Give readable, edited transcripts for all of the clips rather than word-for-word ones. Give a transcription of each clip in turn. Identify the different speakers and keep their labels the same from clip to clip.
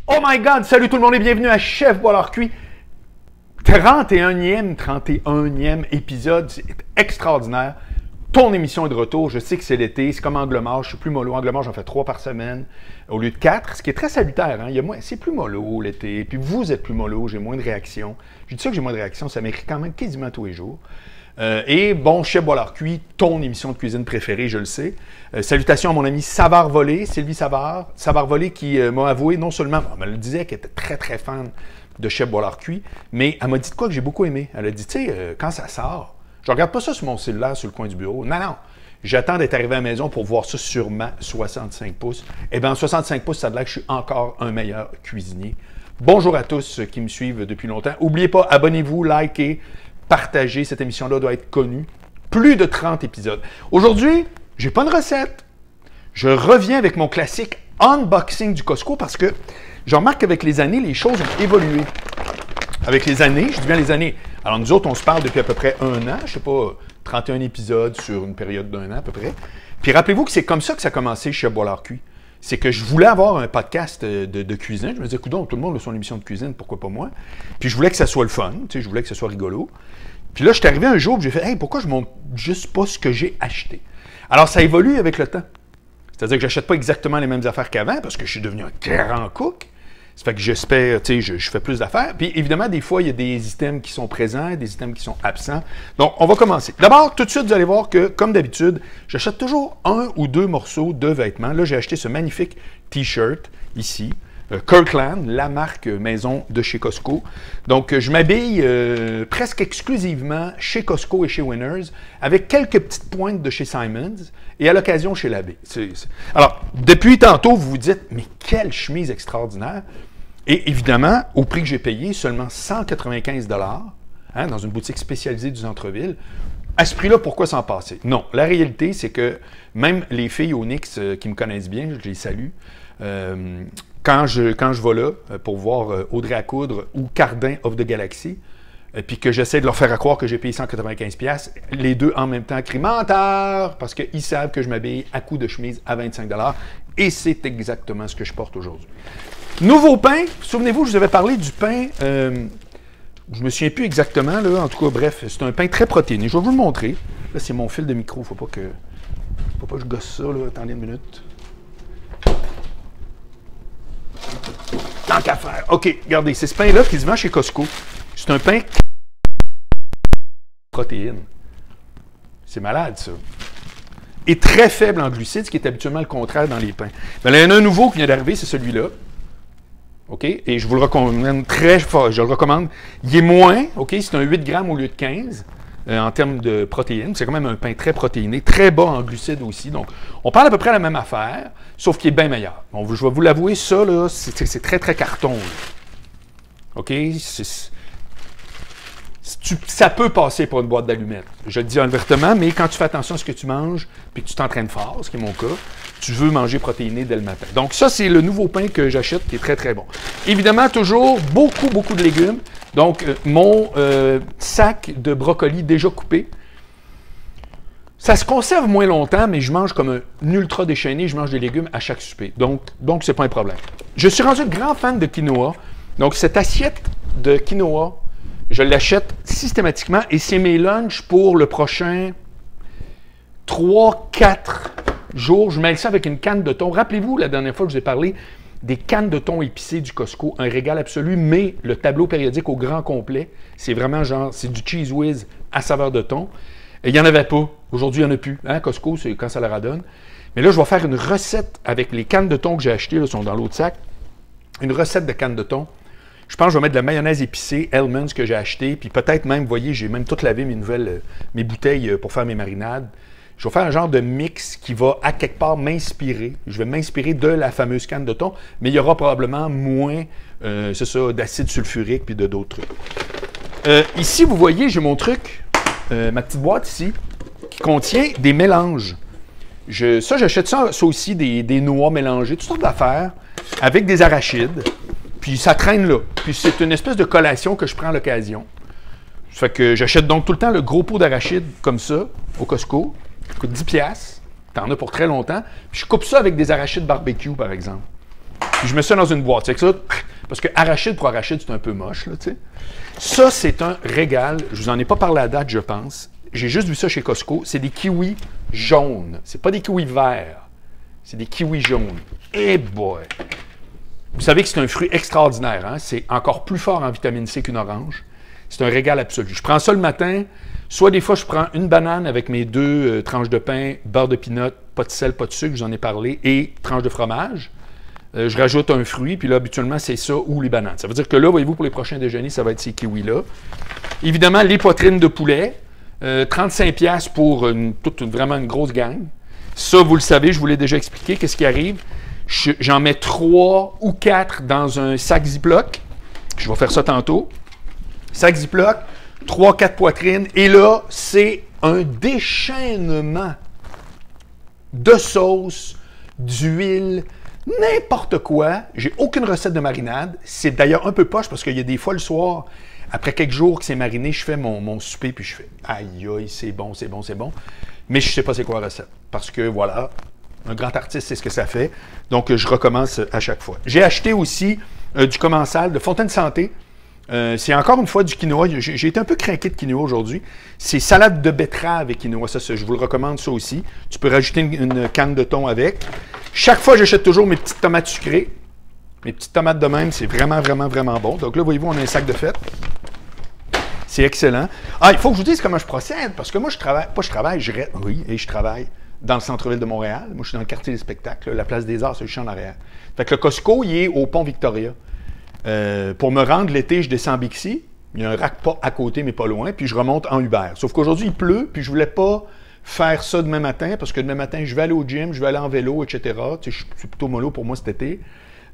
Speaker 1: Oh my God! Salut tout le monde et bienvenue à Chef Boilard Cuit. 31e épisode, c'est extraordinaire. Ton émission est de retour. Je sais que c'est l'été, c'est comme Angle-Mort, je suis plus mollo. Angle-Mort, j'en fais 3 par semaine au lieu de 4, ce qui est très salutaire. Hein? C'est plus mollo l'été, puis vous êtes plus mollo, j'ai moins de réactions. Je dis ça que j'ai moins de réactions, ça m'écrit quand même quasiment tous les jours. Et bon, Chef Boilard Cuit, ton émission de cuisine préférée, je le sais. Salutations à mon ami Savard Volé, Sylvie Savard. Savard Volé qui m'a avoué, non seulement, elle me le disait qu'elle était très très fan de Chef Boilard Cuit, mais elle m'a dit de quoi que j'ai beaucoup aimé. Elle a dit, tu sais, quand ça sort, je regarde pas ça sur mon cellulaire, sur le coin du bureau. Non, non. J'attends d'être arrivé à la maison pour voir ça sur ma 65 pouces. Eh bien, en 65 pouces, ça a l'air que je suis encore un meilleur cuisinier. Bonjour à tous qui me suivent depuis longtemps. N'oubliez pas, abonnez-vous, likez, partagez. Cette émission-là doit être connue. Plus de 30 épisodes. Aujourd'hui, j'ai pas de recette. Je reviens avec mon classique unboxing du Costco parce que je remarque qu'avec les années, les choses ont évolué. Avec les années, je dis bien les années. Alors nous autres, on se parle depuis à peu près un an, je sais pas, 31 épisodes sur une période d'un an à peu près. Puis rappelez-vous que c'est comme ça que ça a commencé chez Boilard Cuit. C'est que je voulais avoir un podcast de cuisine. Je me disais, coudonc, tout le monde a son émission de cuisine, pourquoi pas moi? Puis je voulais que ça soit le fun, tu sais, je voulais que ça soit rigolo. Puis là, je suis arrivé un jour, j'ai fait, hey, pourquoi je montre juste pas ce que j'ai acheté? Alors ça évolue avec le temps. C'est-à-dire que j'achète pas exactement les mêmes affaires qu'avant parce que je suis devenu un grand cook. Ça fait que j'espère, tu sais, je fais plus d'affaires. Puis évidemment, des fois, il y a des items qui sont présents, des items qui sont absents. Donc, on va commencer. D'abord, tout de suite, vous allez voir que, comme d'habitude, j'achète toujours 1 ou 2 morceaux de vêtements. Là, j'ai acheté ce magnifique T-shirt ici. Kirkland, la marque maison de chez Costco. Donc, je m'habille presque exclusivement chez Costco et chez Winners, avec quelques petites pointes de chez Simons et à l'occasion chez Labbé. Alors, depuis tantôt, vous vous dites, mais quelle chemise extraordinaire! Et évidemment, au prix que j'ai payé, seulement 195 $, hein, dans une boutique spécialisée du centre-ville. À ce prix-là, pourquoi s'en passer? Non, la réalité, c'est que même les filles au Nix qui me connaissent bien, je les salue, quand je vais là pour voir Audrey à coudre ou Cardin of the Galaxy, puis que j'essaie de leur faire croire que j'ai payé 195 $, les deux en même temps crient « menteur » parce qu'ils savent que je m'habille à coup de chemise à 25 $, et c'est exactement ce que je porte aujourd'hui. Nouveau pain, souvenez-vous, je vous avais parlé du pain, je me souviens plus exactement, là, en tout cas, bref, c'est un pain très protéiné. Je vais vous le montrer. Là, c'est mon fil de micro, faut pas que je gosse ça, là, attendez une minute. Tant qu'à faire. OK, regardez, c'est ce pain-là qui se vend chez Costco. C'est un pain protéines. C'est malade, ça. Et très faible en glucides, ce qui est habituellement le contraire dans les pains. Bien, il y en a un nouveau qui vient d'arriver, c'est celui-là. OK? Et je vous le recommande très fort. Je le recommande. Il est moins, OK? C'est un 8 grammes au lieu de 15 en termes de protéines. C'est quand même un pain très protéiné, très bas en glucides aussi. Donc, on parle à peu près de la même affaire, sauf qu'il est bien meilleur. Bon, je vais vous l'avouer, ça, là, c'est très, très carton. Là. OK? Ça peut passer pour une boîte d'allumettes. Je le dis ouvertement, mais quand tu fais attention à ce que tu manges, puis que tu t'entraînes fort, ce qui est mon cas, tu veux manger protéiné dès le matin. Donc ça, c'est le nouveau pain que j'achète, qui est très, très bon. Évidemment, toujours beaucoup de légumes. Donc, mon sac de brocoli déjà coupé. Ça se conserve moins longtemps, mais je mange comme un ultra déchaîné. Je mange des légumes à chaque souper. Donc c'est pas un problème. Je suis rendu grand fan de quinoa. Donc, cette assiette de quinoa, je l'achète systématiquement et c'est mes lunchs pour le prochain 3-4 jours. Je mêle ça avec une canne de thon. Rappelez-vous, la dernière fois que je vous ai parlé des cannes de thon épicées du Costco, un régal absolu, mais le tableau périodique au grand complet, c'est vraiment genre, c'est du Cheez Whiz à saveur de thon. Et il n'y en avait pas. Aujourd'hui, il n'y en a plus. Hein, Costco, c'est quand ça leur adonne. Mais là, je vais faire une recette avec les cannes de thon que j'ai achetées, là, sont dans l'autre sac. Une recette de cannes de thon. Je pense que je vais mettre de la mayonnaise épicée, Hellmann's, que j'ai acheté, puis peut-être même, vous voyez, j'ai même tout lavé mes bouteilles pour faire mes marinades. Je vais faire un genre de mix qui va à quelque part m'inspirer. Je vais m'inspirer de la fameuse canne de thon, mais il y aura probablement moins, c'est ça, d'acide sulfurique puis de d'autres trucs. Ici, vous voyez, j'ai mon truc, ma petite boîte ici, qui contient des mélanges. Ça, j'achète ça aussi, des noix mélangées, toutes sortes d'affaires, avec des arachides. Puis ça traîne là. Puis c'est une espèce de collation que je prends à l'occasion. Ça fait que j'achète donc tout le temps le gros pot d'arachides comme ça, au Costco. Ça coûte 10$. T'en as pour très longtemps. Puis je coupe ça avec des arachides barbecue, par exemple. Puis je mets ça dans une boîte. C'est que ça, parce que arachide pour arachide, c'est un peu moche, là, tu sais. Ça, c'est un régal. Je vous en ai pas parlé à date, je pense. J'ai juste vu ça chez Costco. C'est des kiwis jaunes. C'est pas des kiwis verts. C'est des kiwis jaunes. Eh boy! Vous savez que c'est un fruit extraordinaire, hein? C'est encore plus fort en vitamine C qu'une orange. C'est un régal absolu. Je prends ça le matin. Soit des fois, je prends une banane avec mes 2 tranches de pain, beurre de pinot, pas de sel, pas de sucre, j'en ai parlé, et tranche de fromage. Je rajoute un fruit, puis là, habituellement, c'est ça ou les bananes. Ça veut dire que là, voyez-vous, pour les prochains déjeuners, ça va être ces kiwis-là. Évidemment, les poitrines de poulet, 35$ pour vraiment une grosse gang. Ça, vous le savez, je vous l'ai déjà expliqué. Qu'est-ce qui arrive? J'en mets 3 ou 4 dans un sac Ziploc. Je vais faire ça tantôt. Sac Ziploc, 3-4 poitrines. Et là, c'est un déchaînement de sauce, d'huile, n'importe quoi. J'ai aucune recette de marinade. C'est d'ailleurs un peu poche parce qu'il y a des fois le soir, après quelques jours que c'est mariné, je fais mon souper puis je fais « Aïe, aïe, c'est bon, c'est bon, c'est bon. » Mais je ne sais pas c'est quoi la recette. Parce que voilà, un grand artiste, c'est ce que ça fait. Donc, je recommence à chaque fois. J'ai acheté aussi du commensal de Fontaine Santé. C'est encore une fois du quinoa. J'ai été un peu craqué de quinoa aujourd'hui. C'est salade de betterave et quinoa. Ça, je vous le recommande, ça aussi. Tu peux rajouter une canne de thon avec. Chaque fois, j'achète toujours mes petites tomates sucrées. Mes petites tomates de même, c'est vraiment, vraiment, vraiment bon. Donc là, voyez-vous, on a un sac de fête. C'est excellent. Ah, il faut que je vous dise comment je procède, parce que moi, je travaille je travaille dans le centre-ville de Montréal. Moi, je suis dans le quartier des spectacles. La place des Arts, c'est juste en arrière. Fait que le Costco, il est au pont Victoria. Pour me rendre l'été, je descends à Bixi. Il y a un rack pas à côté, mais pas loin. Puis je remonte en Uber. Sauf qu'aujourd'hui, il pleut, puis je voulais pas faire ça demain matin, parce que demain matin, je vais aller au gym, je vais aller en vélo, etc. Tu sais, c'est plutôt mollo pour moi cet été.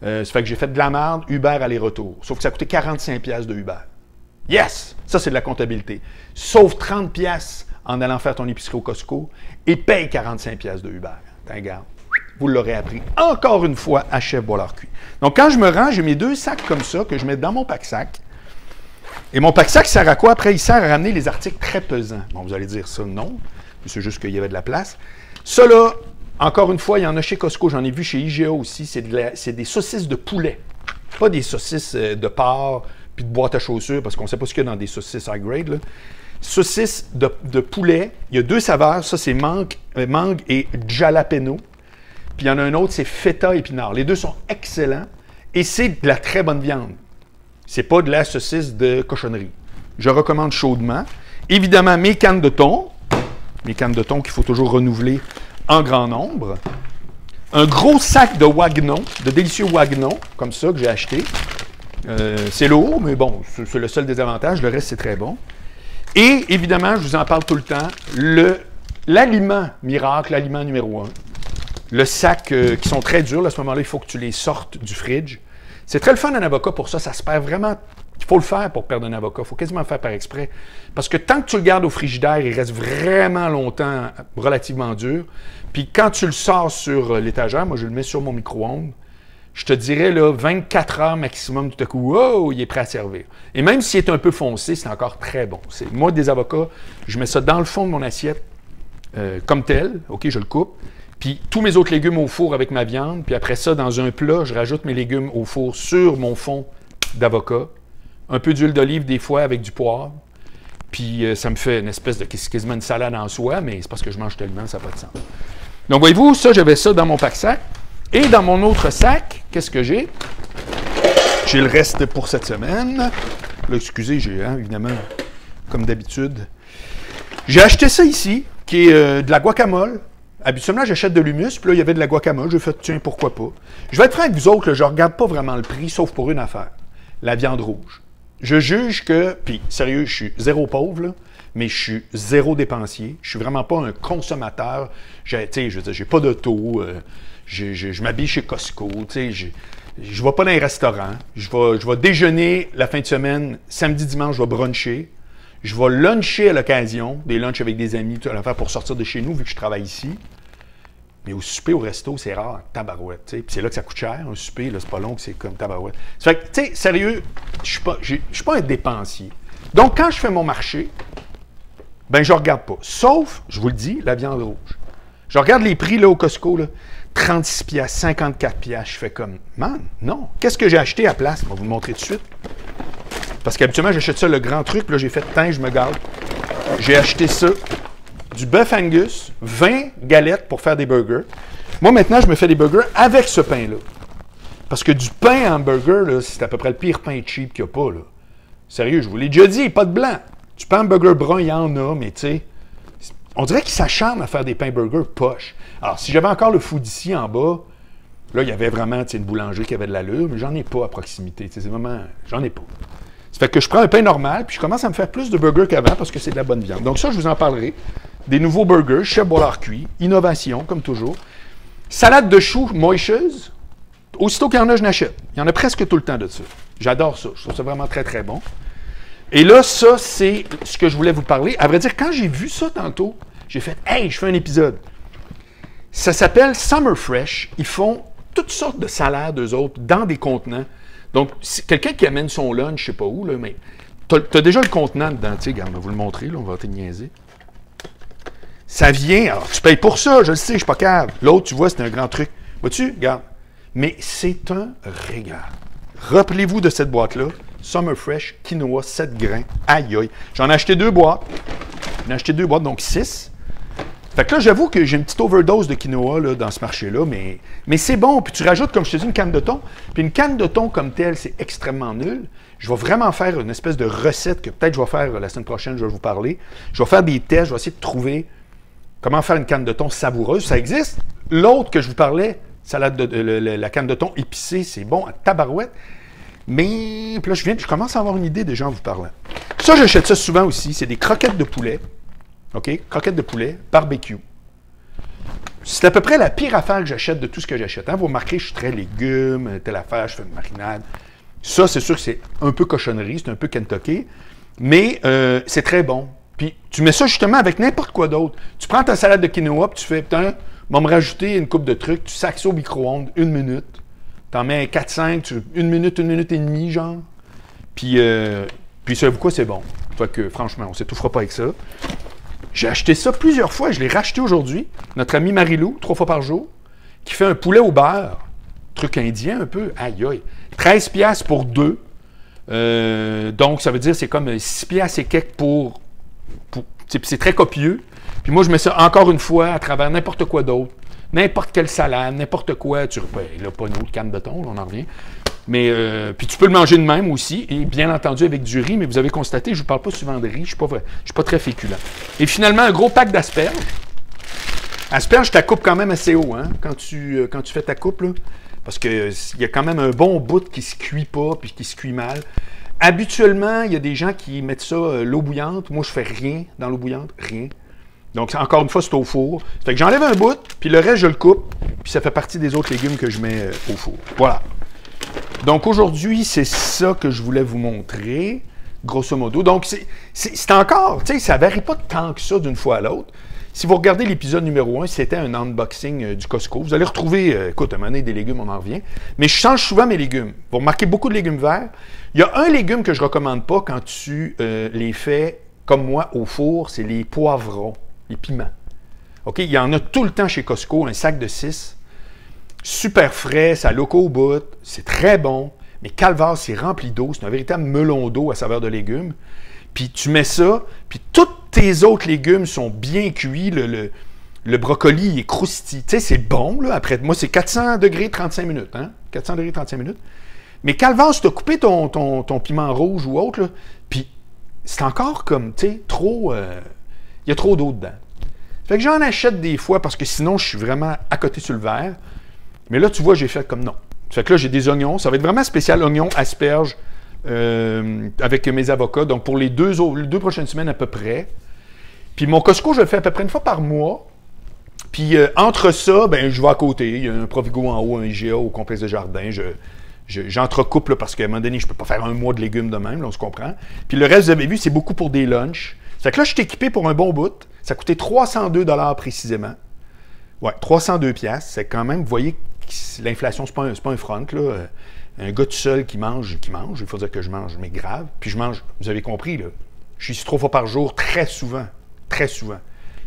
Speaker 1: Ça fait que j'ai fait de la merde, Uber aller-retour. Sauf que ça a coûté 45$ de Uber. Yes! Ça, c'est de la comptabilité. Sauf 30$ en allant faire ton épicerie au Costco et paye 45$ de Uber. Regarde. Vous l'aurez appris encore une fois à Chef Bois-Lard-Cuit. Donc, quand je me rends, j'ai mes 2 sacs comme ça que je mets dans mon pack-sac. Et mon pack-sac sert à quoi? Après, il sert à ramener les articles très pesants. Bon, vous allez dire ça, non. C'est juste qu'il y avait de la place. Ça, là, encore une fois, il y en a chez Costco. J'en ai vu chez IGA aussi. C'est des saucisses de poulet. Pas des saucisses de porc puis de boîte à chaussures, parce qu'on ne sait pas ce qu'il y a dans des saucisses high grade, là. Saucisses de poulet. Il y a 2 saveurs. Ça, c'est mangue et jalapeno. Puis il y en a un autre, c'est feta épinard. Les 2 sont excellents et c'est de la très bonne viande. C'est pas de la saucisse de cochonnerie. Je recommande chaudement. Évidemment, mes cannes de thon. Mes cannes de thon qu'il faut toujours renouveler en grand nombre. Un gros sac de wagnon, de délicieux wagnon, comme ça, que j'ai acheté. C'est lourd, mais bon, c'est le seul désavantage. Le reste, c'est très bon. Et évidemment, je vous en parle tout le temps, l'aliment miracle, l'aliment numéro 1. Le sac qui sont très durs, là, à ce moment-là, il faut que tu les sortes du fridge. C'est très le fun un avocat pour ça. Ça se perd vraiment. Il faut le faire pour perdre un avocat. Il faut quasiment le faire par exprès. Parce que tant que tu le gardes au frigidaire, il reste vraiment longtemps relativement dur. Puis quand tu le sors sur l'étagère, moi je le mets sur mon micro-ondes, je te dirais là, 24 heures maximum, tout à coup, wow, il est prêt à servir. Et même s'il est un peu foncé, c'est encore très bon. Moi, des avocats, je mets ça dans le fond de mon assiette comme tel. OK, je le coupe. Puis tous mes autres légumes au four avec ma viande. Puis après ça, dans un plat, je rajoute mes légumes au four sur mon fond d'avocat. Un peu d'huile d'olive des fois avec du poivre. Puis ça me fait une espèce de quasiment une salade en soi, mais c'est parce que je mange tellement, ça n'a pas de sens. Donc voyez-vous, ça, j'avais ça dans mon pack-sac. Et dans mon autre sac, qu'est-ce que j'ai? J'ai le reste pour cette semaine. Là, excusez, j'ai, évidemment, comme d'habitude. J'ai acheté ça ici, qui est de la guacamole. Habituellement, j'achète de l'humus, puis là, il y avait de la guacamole. J'ai fait, tiens, pourquoi pas. Je vais être franc avec vous autres, là, je ne regarde pas vraiment le prix, sauf pour une affaire. La viande rouge. Je juge que, puis sérieux, je suis zéro pauvre, là, mais je suis zéro dépensier. Je suis vraiment pas un consommateur. Je veux dire, j'ai pas d'auto. Je m'habille chez Costco. Je ne vais pas dans les restaurants. Je vais déjeuner la fin de semaine. Samedi, dimanche, je vais bruncher. Je vais luncher à l'occasion. Des lunchs avec des amis, tout à l'affaire pour sortir de chez nous, vu que je travaille ici. Mais au souper, au resto, c'est rare, tabarouette. Puis c'est là que ça coûte cher, un souper, là, c'est pas long que c'est comme tabarouette. Ça fait que, tu sais, sérieux, je suis pas un dépensier. Donc, quand je fais mon marché, ben je regarde pas. Sauf, je vous le dis, la viande rouge. Je regarde les prix là, au Costco, là. 36 piastres, 54 piastres. Je fais comme, man, non. Qu'est-ce que j'ai acheté à place? Je vais vous le montrer tout de suite. Parce qu'habituellement, j'achète ça, le grand truc. Puis là, j'ai fait, tiens, je me garde. J'ai acheté ça, du bœuf Angus, 20 galettes pour faire des burgers. Moi, maintenant, je me fais des burgers avec ce pain-là. Parce que du pain hamburger, là, c'est à peu près le pire pain cheap qu'il n'y a pas, là. Sérieux, je vous l'ai déjà dit, pas de blanc. Du pain hamburger brun, il y en a, mais tu sais, on dirait qu'ils s'acharnent à faire des pains burgers poches. Alors, si j'avais encore le food ici en bas, là, il y avait vraiment une boulangerie qui avait de l'allure, mais j'en ai pas à proximité. C'est vraiment, j'en ai pas. Ça fait que je prends un pain normal, puis je commence à me faire plus de burgers qu'avant parce que c'est de la bonne viande. Donc ça, je vous en parlerai. Des nouveaux burgers, chef Boilard cuit, innovation, comme toujours. Salade de choux moïcheuse. Aussitôt qu'il y en a, je n'achète. Il y en a presque tout le temps de ça. J'adore ça. Je trouve ça vraiment très, très bon. Et là, ça, c'est ce que je voulais vous parler. À vrai dire, quand j'ai vu ça tantôt, j'ai fait « Hey, je fais un épisode ». Ça s'appelle Summer Fresh. Ils font toutes sortes de salades, eux autres, dans des contenants. Donc, quelqu'un qui amène son lunch, je ne sais pas où, là, mais tu as déjà le contenant dedans. Tu sais, regarde, on va vous le montrer, là, on va te niaiser. Ça vient, alors tu payes pour ça, je le sais, je ne suis pas cave. L'autre, tu vois, c'est un grand truc. Vois-tu? Regarde. Mais c'est un régal. Rappelez-vous de cette boîte-là. Summer Fresh, quinoa, 7 grains. Aïe, aïe. J'en ai acheté 2 boîtes. J'en ai acheté 2 boîtes, donc 6. Fait que là, j'avoue que j'ai une petite overdose de quinoa là, dans ce marché-là, mais c'est bon. Puis tu rajoutes, comme je te dis, une canne de thon. Puis une canne de thon comme telle, c'est extrêmement nul. Je vais vraiment faire une espèce de recette que peut-être je vais faire la semaine prochaine, je vais vous parler. Je vais faire des tests, je vais essayer de trouver comment faire une canne de thon savoureuse. Ça existe. L'autre que je vous parlais, salade la canne de thon épicée, c'est bon à tabarouette. Mais puis là, je commence à avoir une idée déjà en vous parlant. Ça, j'achète ça souvent aussi. C'est des croquettes de poulet. OK? Croquettes de poulet, barbecue. C'est à peu près la pire affaire que j'achète de tout ce que j'achète. Hein? Vous remarquerez, je suis très légumes, telle affaire, je fais une marinade. Ça, c'est sûr que c'est un peu cochonnerie, c'est un peu Kentucky, mais c'est très bon. Puis tu mets ça justement avec n'importe quoi d'autre. Tu prends ta salade de quinoa, puis tu fais, putain, va me rajouter une coupe de trucs, tu sacs ça au micro-ondes, 1 minute. T'en mets 4-5, 1 minute et demie, genre. Puis savez-vous quoi, c'est bon. Fait que, franchement, on ne s'étouffera pas avec ça. J'ai acheté ça plusieurs fois, je l'ai racheté aujourd'hui. Notre ami Marilou, 3 fois par jour, qui fait un poulet au beurre. Truc indien un peu. Aïe, aïe. 13 piastres pour 2. Donc, ça veut dire c'est comme 6 piastres et quelques pour c'est très copieux. Puis moi, je mets ça encore une fois à travers n'importe quoi d'autre. N'importe quelle salade, n'importe quoi. Là, pas une autre canne de thon, on en revient. Mais, puis tu peux le manger de même aussi, et bien entendu avec du riz, mais vous avez constaté, je ne vous parle pas souvent de riz, je ne suis pas très féculent. Et finalement, un gros pack d'asperges. Asperges, je la coupe quand même assez haut, hein, quand tu fais ta coupe, là, parce qu'il y a quand même un bon bout qui ne se cuit pas, puis qui se cuit mal. Habituellement, il y a des gens qui mettent ça l'eau bouillante. Moi, je fais rien dans l'eau bouillante, rien. Donc, encore une fois, c'est au four. Fait que j'enlève un bout, puis le reste, je le coupe, puis ça fait partie des autres légumes que je mets au four. Voilà. Donc, aujourd'hui, c'est ça que je voulais vous montrer, grosso modo. Donc, c'est encore, tu sais, ça ne varie pas tant que ça d'une fois à l'autre. Si vous regardez l'épisode numéro 1, c'était un unboxing du Costco. Vous allez retrouver, écoute, à un moment donné, des légumes, on en revient. Mais je change souvent mes légumes. Vous remarquez beaucoup de légumes verts. Il y a un légume que je ne recommande pas quand tu les fais, comme moi, au four, c'est les poivrons, les piments. OK? Il y en a tout le temps chez Costco, un sac de 6. Super frais, ça loco au bout, c'est très bon. Mais calvaire, c'est rempli d'eau. C'est un véritable melon d'eau à saveur de légumes. Puis tu mets ça, puis tous tes autres légumes sont bien cuits. Le brocoli est croustillant. Tu sais, c'est bon, là. Après, moi, c'est 400 degrés 35 minutes. Hein? 400 degrés 35 minutes. Mais calvaire, si tu as coupé ton piment rouge ou autre, là, puis c'est encore comme, tu sais, trop... Il y a trop d'eau dedans. Fait que j'en achète des fois parce que sinon, je suis vraiment à côté sur le verre. Mais là, tu vois, j'ai fait comme non. Fait que là, j'ai des oignons. Ça va être vraiment spécial, oignons, asperges, avec mes avocats. Donc, pour les deux prochaines semaines à peu près. Puis mon Costco, je le fais à peu près une fois par mois. Puis entre ça, ben je vais à côté. Il y a un Provigo en haut, un IGA au complexe de jardin. J'entrecoupe là, parce qu'à un moment donné, je ne peux pas faire un mois de légumes de même, là, on se comprend. Puis le reste, vous avez vu, c'est beaucoup pour des lunchs. Fait que là, je suis équipé pour un bon bout. Ça a coûté 302 $ précisément. Ouais, 302 piastres. C'est quand même, vous voyez, l'inflation, c'est pas un front, là. Un gars tout seul qui mange, il faut dire que je mange, mais grave. Puis je mange, vous avez compris, là. Je suis ici 3 fois par jour, très souvent. Très souvent.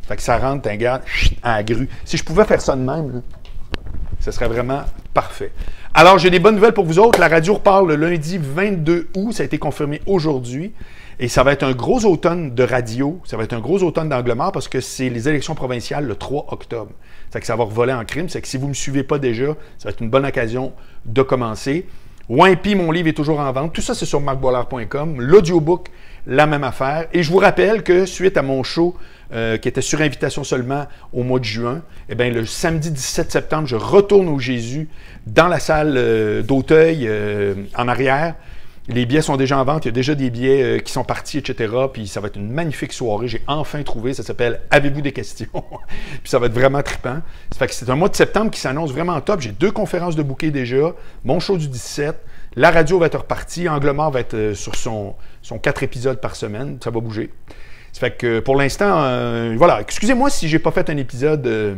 Speaker 1: Fait que ça rentre, un gars, à la grue. Si je pouvais faire ça de même, là, Ce serait vraiment parfait. Alors, j'ai des bonnes nouvelles pour vous autres. La radio repart le lundi 22 août. Ça a été confirmé aujourd'hui. Et ça va être un gros automne de radio. Ça va être un gros automne d'Angle Mort parce que c'est les élections provinciales le 3 octobre. C'est que ça va revoler en crime. C'est que si vous ne me suivez pas déjà, ça va être une bonne occasion de commencer. Wimpy, mon livre est toujours en vente. Tout ça, c'est sur marcboilard.com. L'audiobook, la même affaire. Et je vous rappelle que suite à mon show qui était sur invitation seulement au mois de juin, eh bien, le samedi 17 septembre, je retourne au Jésus dans la salle d'Auteuil en arrière. Les billets sont déjà en vente. Il y a déjà des billets qui sont partis, etc. Puis ça va être une magnifique soirée. J'ai enfin trouvé. Ça s'appelle « Avez-vous des questions? » Puis ça va être vraiment trippant. Ça fait que c'est un mois de septembre qui s'annonce vraiment top. J'ai 2 conférences de bouquets déjà. Mon show du 17. La radio va être repartie. Angle Mort va être sur son 4 épisodes par semaine. Ça va bouger. Ça fait que pour l'instant, voilà. Excusez-moi si j'ai pas fait un épisode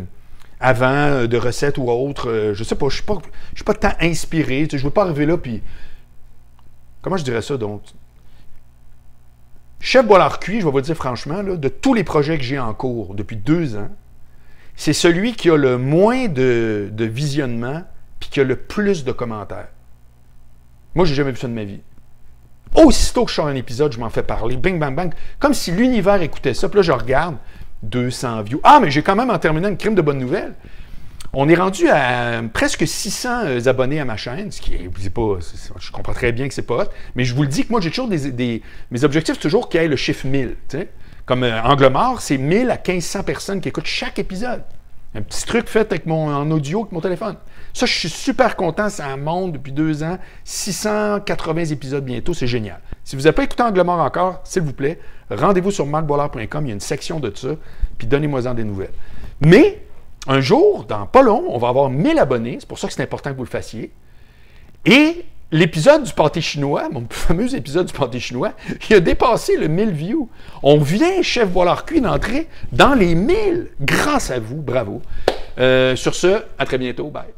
Speaker 1: avant de recettes ou autre. Je sais pas. Je suis pas tant inspiré. Je veux pas arriver là puis... Comment je dirais ça, donc? Chef Boilard-Cuit, je vais vous le dire franchement, là, de tous les projets que j'ai en cours depuis 2 ans, c'est celui qui a le moins de visionnement puis qui a le plus de commentaires. Moi, j'ai jamais vu ça de ma vie. Aussitôt que je sors un épisode, je m'en fais parler, bing, bang, bang, comme si l'univers écoutait ça. Puis là, je regarde, 200 views. Ah, mais j'ai quand même en terminant une crime de bonnes nouvelles. On est rendu à presque 600 abonnés à ma chaîne, ce qui est pas... Je comprends très bien que c'est pas hot, mais je vous le dis que moi, j'ai toujours mes objectifs, c'est toujours qu'il y ait le chiffre 1000. T'sais? Comme Angle Mort, c'est 1000 à 1500 personnes qui écoutent chaque épisode. Un petit truc fait en audio avec mon téléphone. Ça, je suis super content, ça monte depuis 2 ans. 680 épisodes bientôt, c'est génial. Si vous n'avez pas écouté Angle Mort encore, s'il vous plaît, rendez-vous sur marcboilard.com, il y a une section de ça, puis donnez-moi-en des nouvelles. Mais... un jour, dans pas long, on va avoir 1000 abonnés. C'est pour ça que c'est important que vous le fassiez. Et l'épisode du pâté chinois, mon fameux épisode du pâté chinois, il a dépassé le 1000 views. On vient, Chef Boilard-Cuit, d'entrer dans les 1000. Grâce à vous, bravo. Sur ce, à très bientôt. Bye.